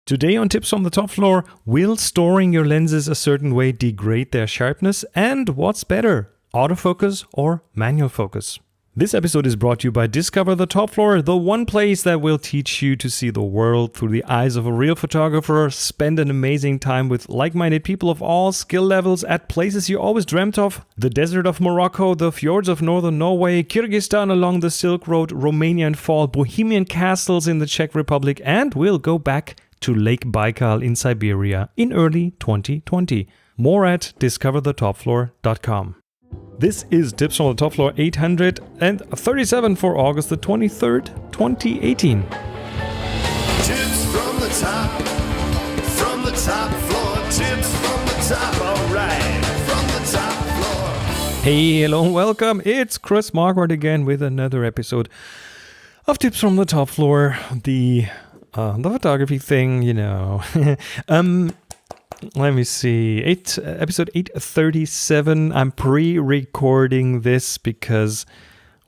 Today on Tips from the Top Floor, will storing your lenses a certain way degrade their sharpness? And what's better, autofocus or manual focus? This episode is brought to you by Discover the Top Floor, the one place that will teach you to see the world through the eyes of a real photographer. Spend an amazing time with like-minded people of all skill levels at places you always dreamt of. The desert of Morocco, the fjords of northern Norway, Kyrgyzstan along the Silk Road, Romania and fall, Bohemian castles in the Czech Republic, and we'll go back to Lake Baikal in Siberia in early 2020. More at discoverthetopfloor.com. This is Tips from the Top Floor 837 for August the 23rd, 2018. Tips from the top floor, tips from the top, alright, from the top floor. Hey, hello and welcome. It's Chris Marquardt again with another episode of Tips from the Top Floor, the photography thing, you know. Let me see. Episode 837. I'm pre-recording this because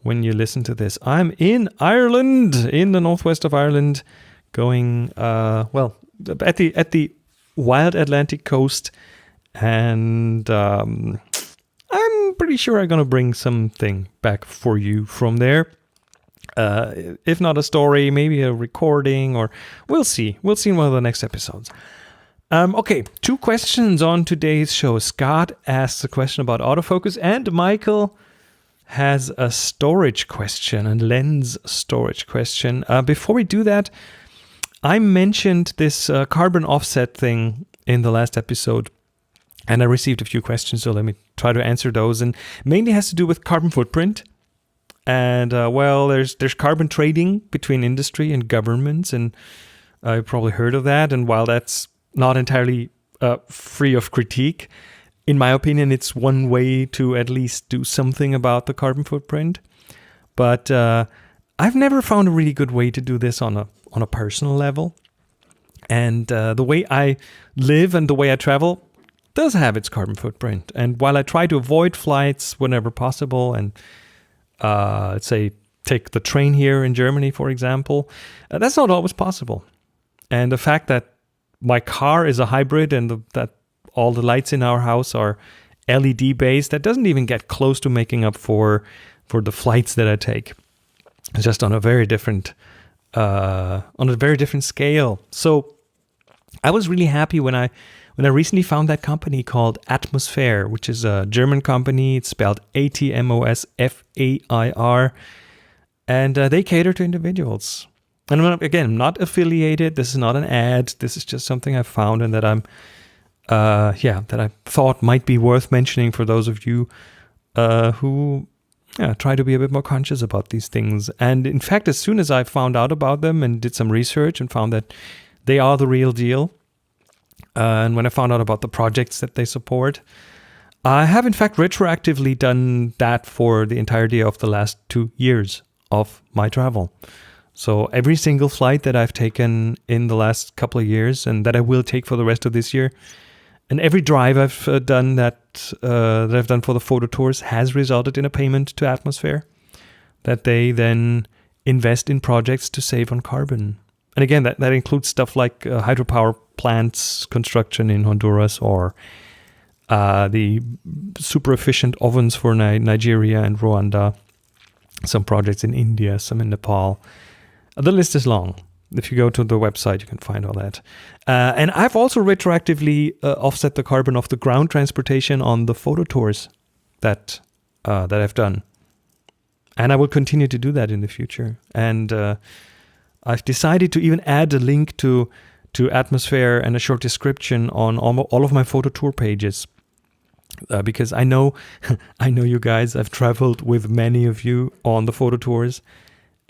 when you listen to this, I'm in Ireland, in the northwest of Ireland, going at the wild Atlantic coast, and I'm pretty sure I'm gonna bring something back for you from there. If not a story, maybe a recording, or we'll see. We'll see in one of the next episodes. Okay, two questions on today's show. Scott asks a question about autofocus, and Michael has a storage question, a lens storage question. Before we do that, I mentioned this carbon offset thing in the last episode, and I received a few questions, so let me try to answer those. And mainly has to do with carbon footprint. And there's carbon trading between industry and governments, and I've probably heard of that. And while that's not entirely free of critique, in my opinion, it's one way to at least do something about the carbon footprint. But I've never found a really good way to do this on a personal level. And the way I live and the way I travel does have its carbon footprint. And while I try to avoid flights whenever possible, and let's say take the train here in Germany, for example, that's not always possible. And the fact that my car is a hybrid and that all the lights in our house are LED based, that doesn't even get close to making up for the flights that I take. It's just on a very different scale. So I was really happy when I recently found that company called Atmosphere, which is a German company. It's spelled ATMOSFAIR, and they cater to individuals. And I'm not affiliated. This is not an ad. This is just something I found and that that I thought might be worth mentioning for those of you who try to be a bit more conscious about these things. And in fact, as soon as I found out about them and did some research and found that they are the real deal, and when I found out about the projects that they support, I have in fact retroactively done that for the entirety of the last 2 years of my travel. So every single flight that I've taken in the last couple of years and that I will take for the rest of this year, and every drive I've done that I've done for the photo tours has resulted in a payment to Atmosphere that they then invest in projects to save on carbon. And again, that includes stuff like hydropower plants construction in Honduras, or the super efficient ovens for Nigeria and Rwanda, some projects in India, some in Nepal. The list is long. If you go to the website, you can find all that. And I've also retroactively offset the carbon of the ground transportation on the photo tours that I've done. And I will continue to do that in the future. And I've decided to even add a link to Atmosphere and a short description on all of my photo tour pages. Because I know you guys, I've traveled with many of you on the photo tours.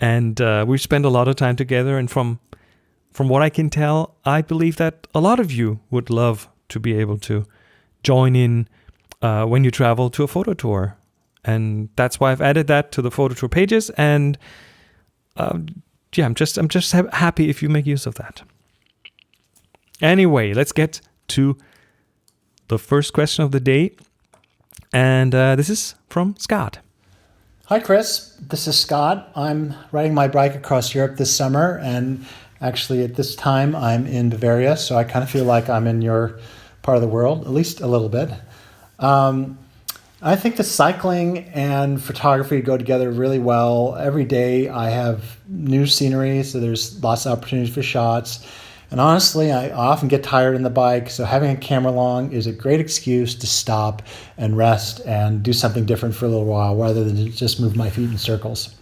And we've spent a lot of time together, and from what I can tell, I believe that a lot of you would love to be able to join in when you travel to a photo tour. And that's why I've added that to the photo tour pages. And I'm just happy if you make use of that. Anyway, let's get to the first question of the day. And this is from Scott. Hi, Chris. This is Scott. I'm riding my bike across Europe this summer, and Actually, at this time, I'm in Bavaria, so I kind of feel like I'm in your part of the world, at least a little bit. I think the cycling and photography go together really well. Every day I have new scenery, so there's lots of opportunities for shots. And honestly, I often get tired on the bike, so having a camera along is a great excuse to stop and rest and do something different for a little while rather than just move my feet in circles.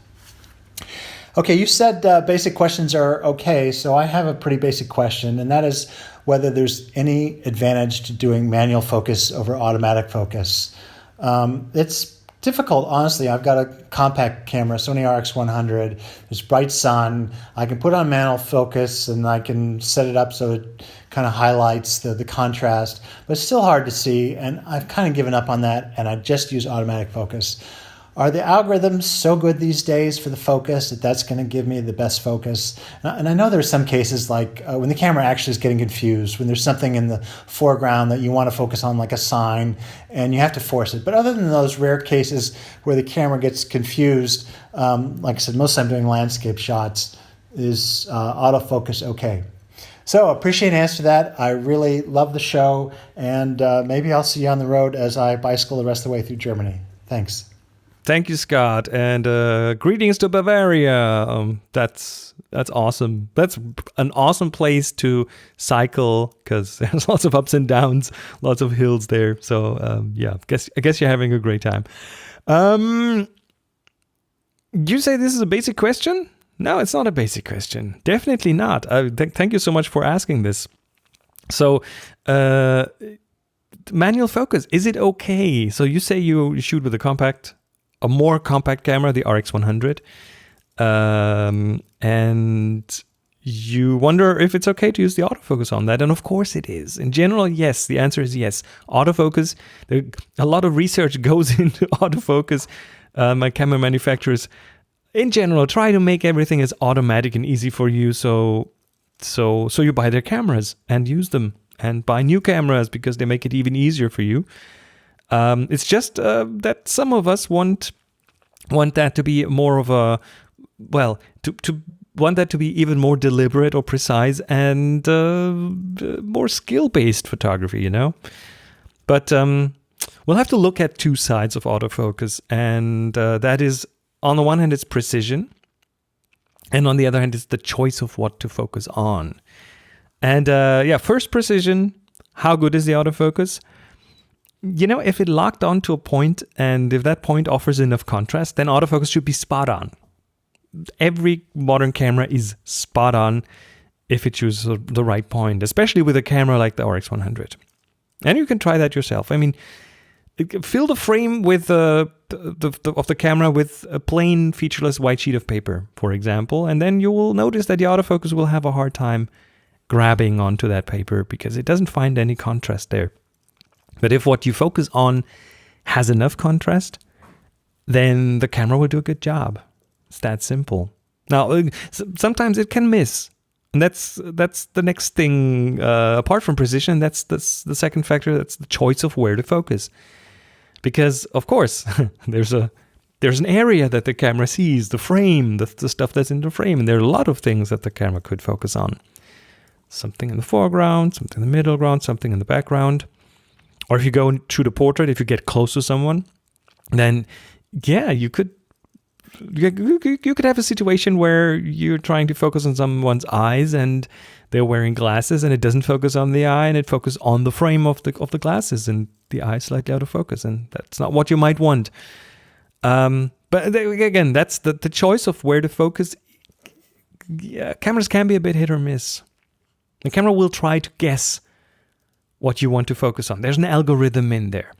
Okay, you said basic questions are okay, so I have a pretty basic question, and that is whether there's any advantage to doing manual focus over automatic focus. It's difficult, honestly. I've got a compact camera, Sony RX100. There's bright sun. I can put on manual focus and I can set it up so it kind of highlights the contrast, but it's still hard to see, and I've kind of given up on that, and I just use automatic focus. Are the algorithms so good these days for the focus that that's going to give me the best focus? And I know there are some cases like when the camera actually is getting confused, when there's something in the foreground that you want to focus on, like a sign, and you have to force it. But other than those rare cases where the camera gets confused, like I said, mostly I'm doing landscape shots, is autofocus okay? So I appreciate an answer to that. I really love the show, and maybe I'll see you on the road as I bicycle the rest of the way through Germany. Thanks. Thank you, Scott, and greetings to Bavaria. That's awesome. That's an awesome place to cycle because there's lots of ups and downs, lots of hills there. So yeah, I guess you're having a great time. You say this is a basic question? No, it's not a basic question. Definitely not. Thank you so much for asking this. So, manual focus, is it okay? So you say you shoot with a more compact camera, the RX100, and you wonder if it's okay to use the autofocus on that. And of course it is. In general, yes. The answer is yes. Autofocus, a lot of research goes into autofocus. My camera manufacturers, in general, try to make everything as automatic and easy for you. So you buy their cameras and use them, and buy new cameras because they make it even easier for you. It's just that some of us want that to be more of a, well, to want that to be even more deliberate or precise and more skill-based photography, you know? But we'll have to look at two sides of autofocus, and that is, on the one hand, it's precision, and on the other hand, it's the choice of what to focus on. And first, precision. How good is the autofocus? You know, if it locked on to a point and if that point offers enough contrast, then autofocus should be spot on. Every modern camera is spot on if it chooses the right point, especially with a camera like the RX100. And you can try that yourself. I mean, fill the frame with of the camera with a plain featureless white sheet of paper, for example, and then you will notice that the autofocus will have a hard time grabbing onto that paper because it doesn't find any contrast there. But if what you focus on has enough contrast, then the camera will do a good job. It's that simple. Now, sometimes it can miss. And that's the next thing. Apart from precision, that's the second factor. That's the choice of where to focus. Because, of course, there's an area that the camera sees, the frame, the stuff that's in the frame. And there are a lot of things that the camera could focus on. Something in the foreground, something in the middle ground, something in the background. Or if you go and shoot a portrait, if you get close to someone, then yeah, you could have a situation where you're trying to focus on someone's eyes and they're wearing glasses and it doesn't focus on the eye and it focuses on the frame of the glasses and the eye is slightly out of focus, and that's not what you might want. But again, that's the choice of where to focus. Yeah, cameras can be a bit hit or miss. The camera will try to guess what you want to focus on. There's an algorithm in there.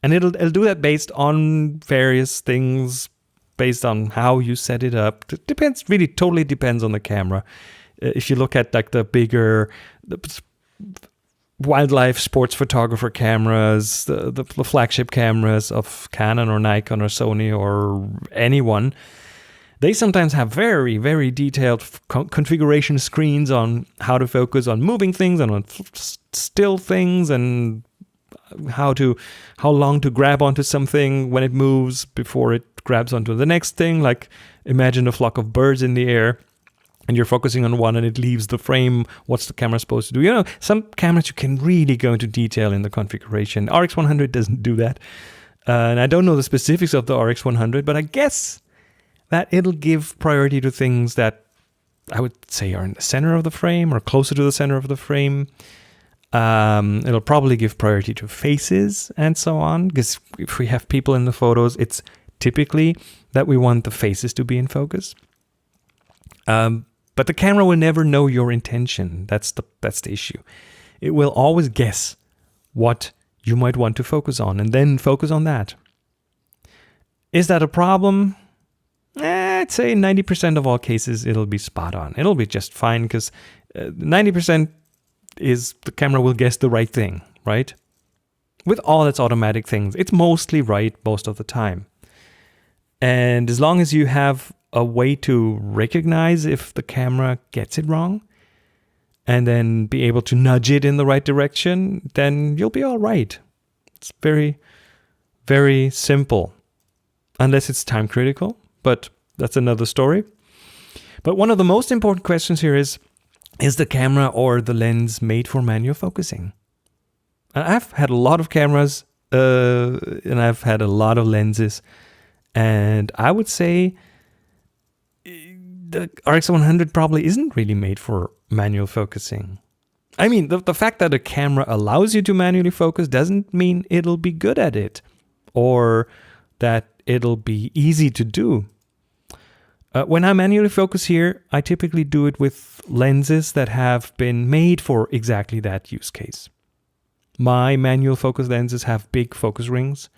And it'll do that based on various things, based on how you set it up. It depends, really totally depends on the camera. If you look at like the bigger wildlife sports photographer cameras, the flagship cameras of Canon or Nikon or Sony or anyone, they sometimes have very, very detailed configuration screens on how to focus on moving things and on still things, and how long to grab onto something when it moves before it grabs onto the next thing. Like imagine a flock of birds in the air. and you're focusing on one and it leaves the frame, what's the camera supposed to do? You know, some cameras you can really go into detail in the configuration. RX100 doesn't do that. And I don't know the specifics of the RX100, but I guess that it'll give priority to things that I would say are in the center of the frame or closer to the center of the frame. It'll probably give priority to faces and so on, because if we have people in the photos, it's typically that we want the faces to be in focus. But the camera will never know your intention. That's the issue. It will always guess what you might want to focus on and then focus on that. Is that a problem? I'd say 90% of all cases, it'll be spot on. It'll be just fine because 90% is the camera will guess the right thing, right? With all its automatic things, it's mostly right most of the time. And as long as you have a way to recognize if the camera gets it wrong and then be able to nudge it in the right direction, then you'll be all right. It's very, very simple. Unless it's time critical, but that's another story. But one of the most important questions here is the camera or the lens made for manual focusing? And I've had a lot of cameras and I've had a lot of lenses, and I would say the RX100 probably isn't really made for manual focusing. I mean, the fact that a camera allows you to manually focus doesn't mean it'll be good at it or that it'll be easy to do. When I manually focus here, I typically do it with lenses that have been made for exactly that use case. My manual focus lenses have big focus rings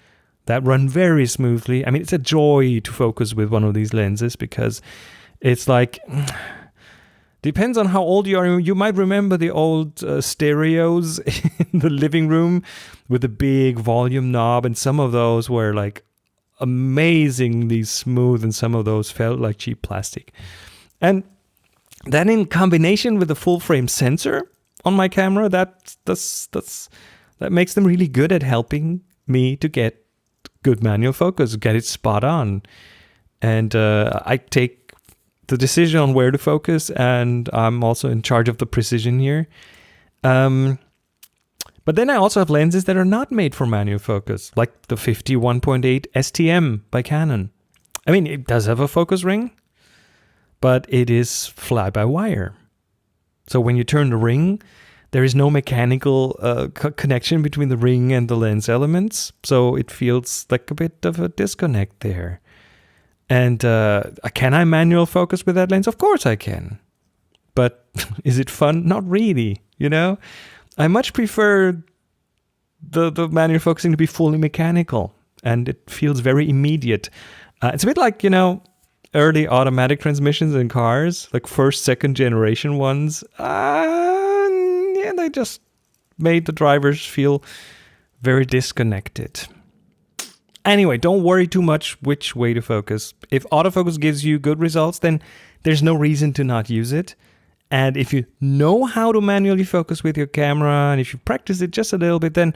that run very smoothly. I mean, it's a joy to focus with one of these lenses because it's like, depends on how old you are. You might remember the old stereos in the living room with the big volume knob, and some of those were like amazingly smooth and some of those felt like cheap plastic. And then in combination with the full frame sensor on my camera, that makes them really good at helping me to get good manual focus, get it spot on. And I take the decision on where to focus, and I'm also in charge of the precision here. But then I also have lenses that are not made for manual focus, like the 51.8 STM by Canon. I mean, it does have a focus ring, but it is fly-by-wire. So when you turn the ring, there is no mechanical connection between the ring and the lens elements, so it feels like a bit of a disconnect there. And can I manual focus with that lens? Of course I can. But is it fun? Not really, you know? I much prefer the manual focusing to be fully mechanical, and it feels very immediate. It's a bit like, you know, early automatic transmissions in cars, like first, second generation ones. Yeah, they just made the drivers feel very disconnected. Anyway, don't worry too much which way to focus. If autofocus gives you good results, then there's no reason to not use it. And if you know how to manually focus with your camera, and if you practice it just a little bit, then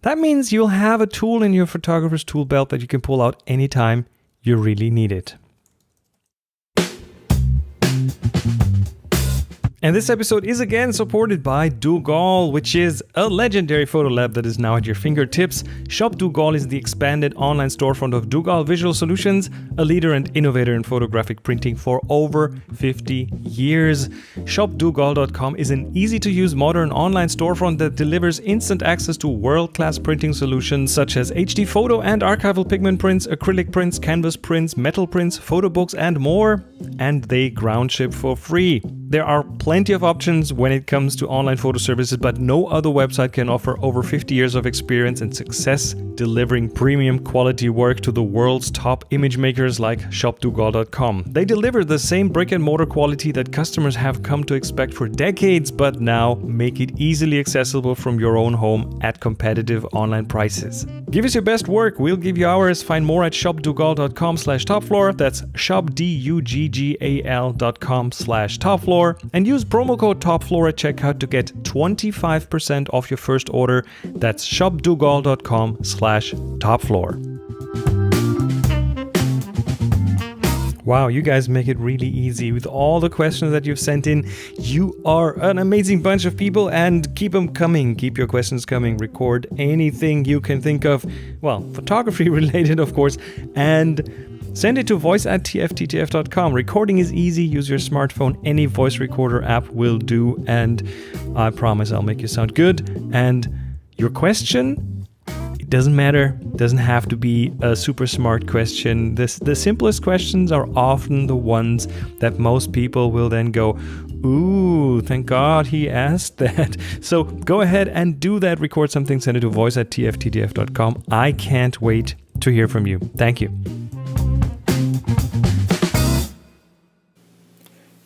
that means you'll have a tool in your photographer's tool belt that you can pull out anytime you really need it. And this episode is again supported by Dugol, which is a legendary photo lab that is now at your fingertips. Shop Dugol is the expanded online storefront of Dugol Visual Solutions, a leader and innovator in photographic printing for over 50 years. ShopDugol.com is an easy-to-use modern online storefront that delivers instant access to world-class printing solutions such as HD photo and archival pigment prints, acrylic prints, canvas prints, metal prints, photo books, and more. And they ground ship for free. There are plenty of options when it comes to online photo services, but no other website can offer over 50 years of experience and success delivering premium quality work to the world's top image makers like ShopDugol.com. They deliver the same brick and mortar quality that customers have come to expect for decades, but now make it easily accessible from your own home at competitive online prices. Give us your best work. We'll give you ours. Find more at ShopDugol.com/topfloor. That's ShopDuggal.com/topfloor. And use promo code TOPFLOOR at checkout to get 25% off your first order. That's shopdugall.com/topfloor. Wow, you guys make it really easy with all the questions that you've sent in. You are an amazing bunch of people, and keep them coming. Keep your questions coming. Record anything you can think of. Well, photography related, of course. And send it to voice@tfttf.com. Recording is easy. Use your smartphone. Any voice recorder app will do. And I promise I'll make you sound good. And your question, it doesn't matter. It doesn't have to be a super smart question. The simplest questions are often the ones that most people will then go, ooh, thank God he asked that. So go ahead and do that. Record something. Send it to voice@tfttf.com. I can't wait to hear from you. Thank you.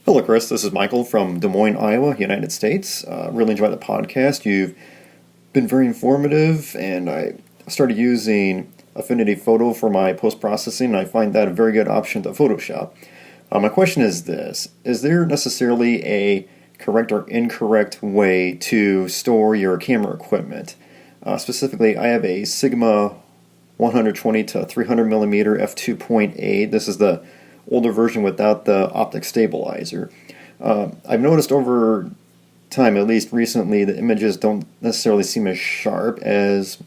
Hello, Chris. This is Michael from Des Moines, Iowa, United States. Really enjoy the podcast. You've been very informative, and I started using Affinity Photo for my post-processing, and I find that a very good option to Photoshop. My question is this: is there necessarily a correct or incorrect way to store your camera equipment? Specifically, I have a Sigma 120 to 300 millimeter f2.8. This is the older version without the optic stabilizer. I've noticed over time, at least recently, the images don't necessarily seem as sharp as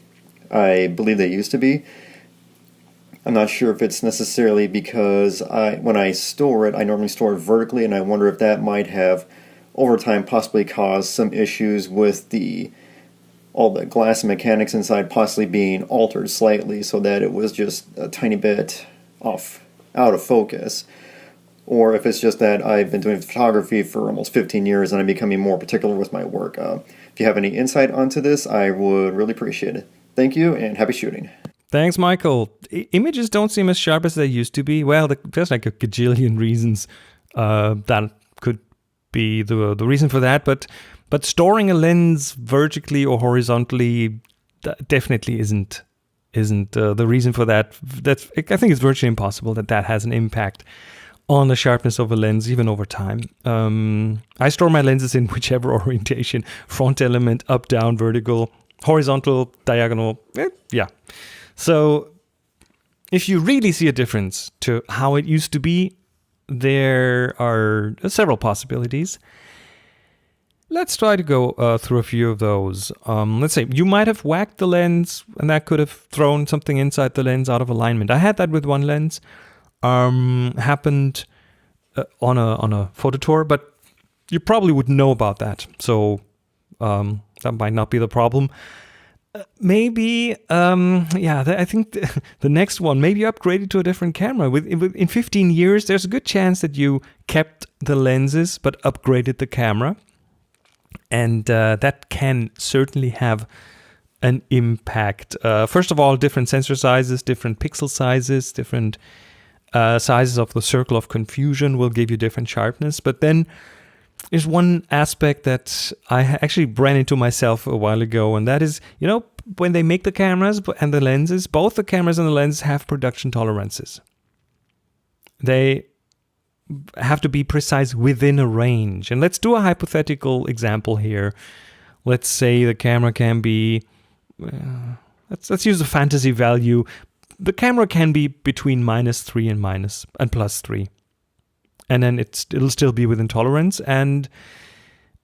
I believe they used to be. I'm not sure if it's necessarily because when I store it, I normally store it vertically, and I wonder if that might have, over time, possibly caused some issues with all the glass and mechanics inside possibly being altered slightly so that it was just a tiny bit out of focus. Or if it's just that I've been doing photography for almost 15 years and I'm becoming more particular with my work. If you have any insight onto this, I would really appreciate it. Thank you, and happy shooting. Thanks, Michael. Images don't seem as sharp as they used to be. Well, there's like a gajillion reasons that could be the reason for that. But storing a lens vertically or horizontally definitely isn't the reason for that. I think it's virtually impossible that has an impact on the sharpness of a lens, even over time. I store my lenses in whichever orientation: front element, up, down, vertical, horizontal, diagonal. Yeah. So if you really see a difference to how it used to be, there are several possibilities. Let's try to go through a few of those. Let's say you might have whacked the lens, and that could have thrown something inside the lens out of alignment. I had that with one lens. Happened on a photo tour, but you probably would know about that. So that might not be the problem. Maybe, I think the next one, maybe you upgraded to a different camera. In 15 years, there's a good chance that you kept the lenses but upgraded the camera. And that can certainly have an impact. First of all, different sensor sizes, different pixel sizes, different sizes of the circle of confusion will give you different sharpness. But then there's one aspect that I actually ran into myself a while ago, and that is, when they make the cameras and the lenses, both the cameras and the lenses have production tolerances. They have to be precise within a range. And let's do a hypothetical example here. Let's say the camera can be, let's use a fantasy value. The camera can be between -3 and +3. And then it'll still be within tolerance. And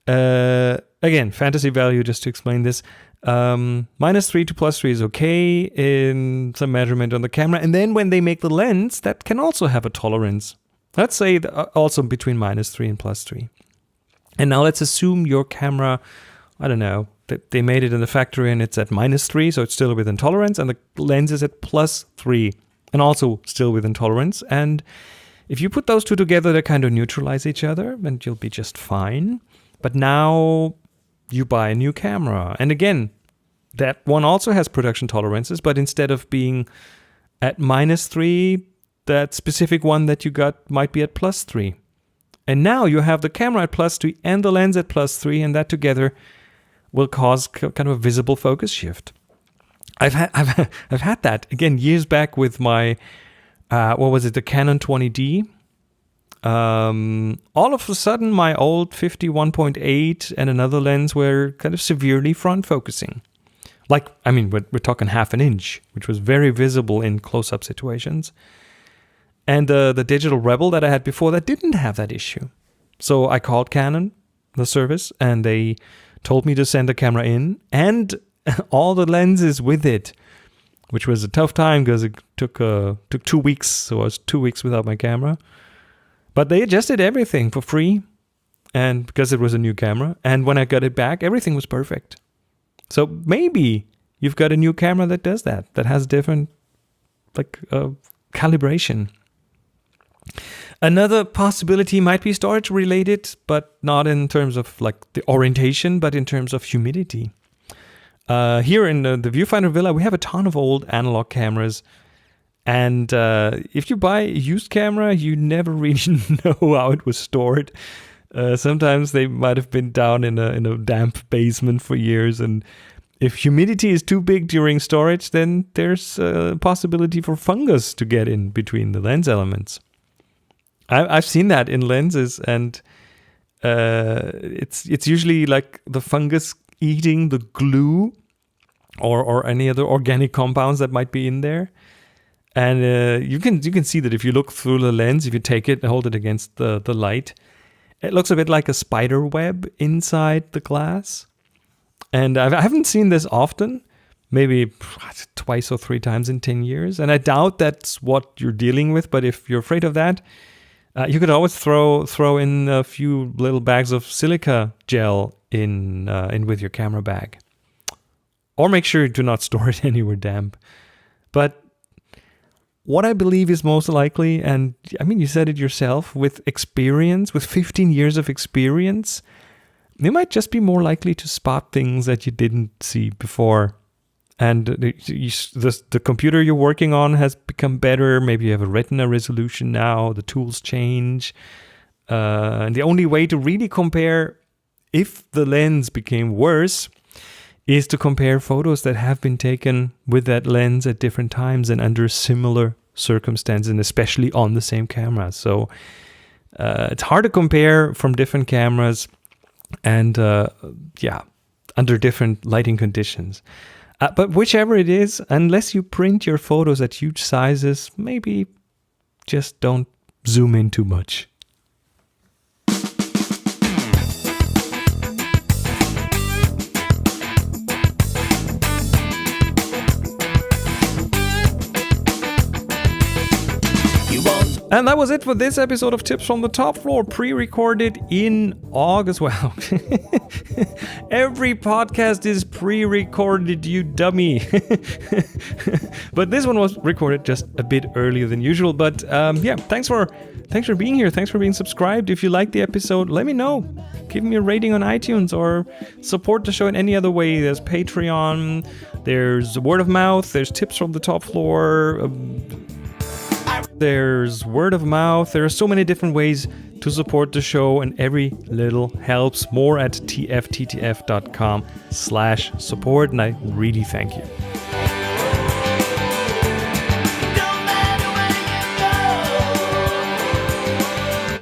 again, fantasy value, just to explain this, -3 to +3 is okay in some measurement on the camera. And then when they make the lens, that can also have a tolerance. Let's say also between -3 and +3. And now let's assume your camera, I don't know, that they made it in the factory and it's at -3, so it's still within tolerance, and the lens is at +3 and also still within tolerance. And if you put those two together, they kind of neutralize each other and you'll be just fine. But now you buy a new camera. And again, that one also has production tolerances, but instead of being at -3, that specific one that you got might be at +3. And now you have the camera at +3 and the lens at +3, and that together will cause kind of a visible focus shift. I've had that again years back with my the Canon 20D. All of a sudden, my old 51.8 and another lens were kind of severely front focusing. We're talking half an inch, which was very visible in close-up situations. And the Digital Rebel that I had before that didn't have that issue. So I called Canon, the service, and they told me to send the camera in and all the lenses with it, which was a tough time because it took 2 weeks. So I was 2 weeks without my camera. But they adjusted everything for free, and because it was a new camera. And when I got it back, everything was perfect. So maybe you've got a new camera that does that has different calibration. Another possibility might be storage related, but not in terms of like the orientation, but in terms of humidity. Here in the Viewfinder Villa, we have a ton of old analog cameras. And if you buy a used camera, you never really know how it was stored. Sometimes they might have been down in a damp basement for years. And if humidity is too big during storage, then there's a possibility for fungus to get in between the lens elements. I've seen that in lenses, and it's usually like the fungus eating the glue or any other organic compounds that might be in there. And you can see that if you look through the lens, if you take it and hold it against the light, it looks a bit like a spider web inside the glass. And I haven't seen this often, maybe twice or 3 times in 10 years. And I doubt that's what you're dealing with. But if you're afraid of that, you could always throw in a few little bags of silica gel in with your camera bag. Or make sure you do not store it anywhere damp. But what I believe is most likely, and I mean, you said it yourself, with experience, with 15 years of experience, you might just be more likely to spot things that you didn't see before. And the computer you're working on has become better. Maybe you have a Retina resolution now. The tools change. And the only way to really compare if the lens became worse is to compare photos that have been taken with that lens at different times and under similar circumstances, and especially on the same camera. So it's hard to compare from different cameras and under different lighting conditions. But whichever it is, unless you print your photos at huge sizes, maybe just don't zoom in too much. And that was it for this episode of Tips from the Top Floor, pre-recorded in August. Wow. Every podcast is pre-recorded, you dummy. But this one was recorded just a bit earlier than usual. But thanks for being here. Thanks for being subscribed. If you liked the episode, let me know. Give me a rating on iTunes or support the show in any other way. There's Patreon, there's word of mouth, there's Tips from the Top Floor, there's word of mouth. There are so many different ways to support the show, and every little helps. More at tfttf.com/support, and I really thank you.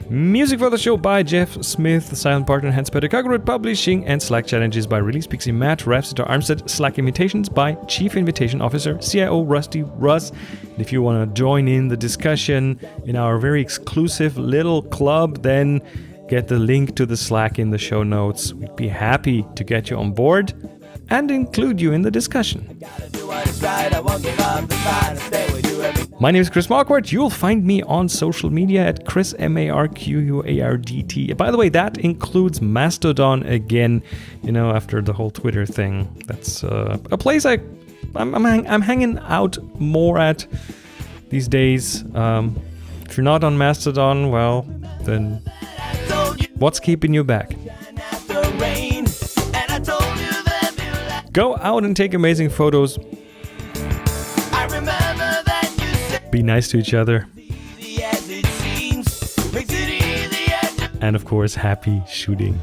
Music for the show by Jeff Smith, the silent partner, Hans Peter Kagurut Publishing, and Slack Challenges by Release Pixie Matt, Rapsitor Armstead, Slack Invitations by Chief Invitation Officer, CIO Rusty Russ. And if you want to join in the discussion in our very exclusive little club, then get the link to the Slack in the show notes. We'd be happy to get you on board and include you in the discussion. My name is Chris Marquardt. You'll find me on social media at Chris Marquardt. By the way, that includes Mastodon again. You know, after the whole Twitter thing, that's a place I'm hanging out more at these days. If you're not on Mastodon, well, then what's keeping you back? Go out and take amazing photos. Be nice to each other. And of course, happy shooting.